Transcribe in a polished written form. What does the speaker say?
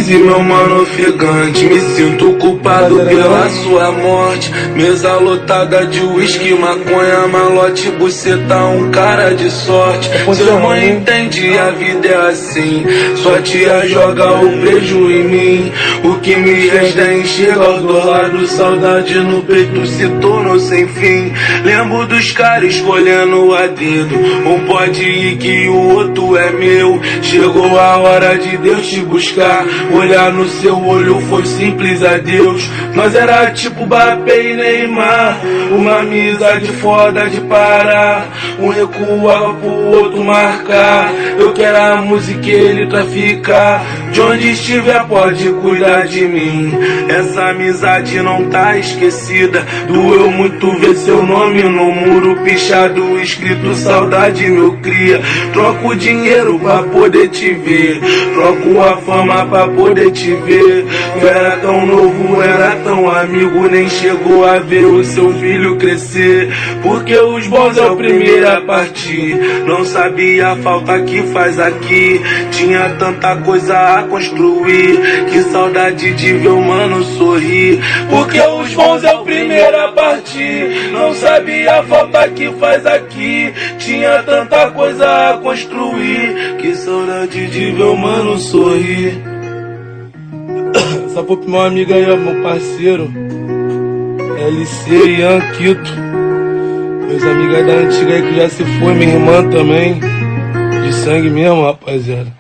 Easy, meu mano ofegante, me sinto culpado pela sua morte. Mesa lotada de uísque, maconha, malote, buceta, um cara de sorte. Seu mãe entende, a vida é assim, sua tia joga o preju em mim. O que me resta é enxergar do lado, saudade no peito se tornou sem fim. Lembro dos caras escolhendo a dedo, um pode ir que o outro é meu. Chegou a hora de Deus te buscar, olhar no seu olho foi simples adeus. Nós era tipo Mbappé e Neymar, uma amizade foda de parar. Um recuava pro outro marcar, eu quero a música e ele traficar. De onde estiver pode cuidar de mim, essa amizade não tá esquecida. Doeu muito ver seu nome no muro pichado, escrito saudade meu cria. Troco dinheiro pra poder te ver, troco a fama pra poder te ver. Eu era tão novo, era tão amigo, nem chegou a ver o seu filho crescer. Porque os bons é o primeiro a partir, não sabia a falta que faz aqui. Tinha tanta coisa a construir, que saudade de ver o mano sorrir. Porque os bons é o primeiro a partir, não sabia a falta que faz aqui. Tinha tanta coisa a construir, que saudade de ver o mano sorrir. Essa foi pro meu amigo aí, meu parceiro LC e Ian Quito, meus amigos aí da antiga aí que já se foi, minha irmã também, de sangue mesmo, rapaziada.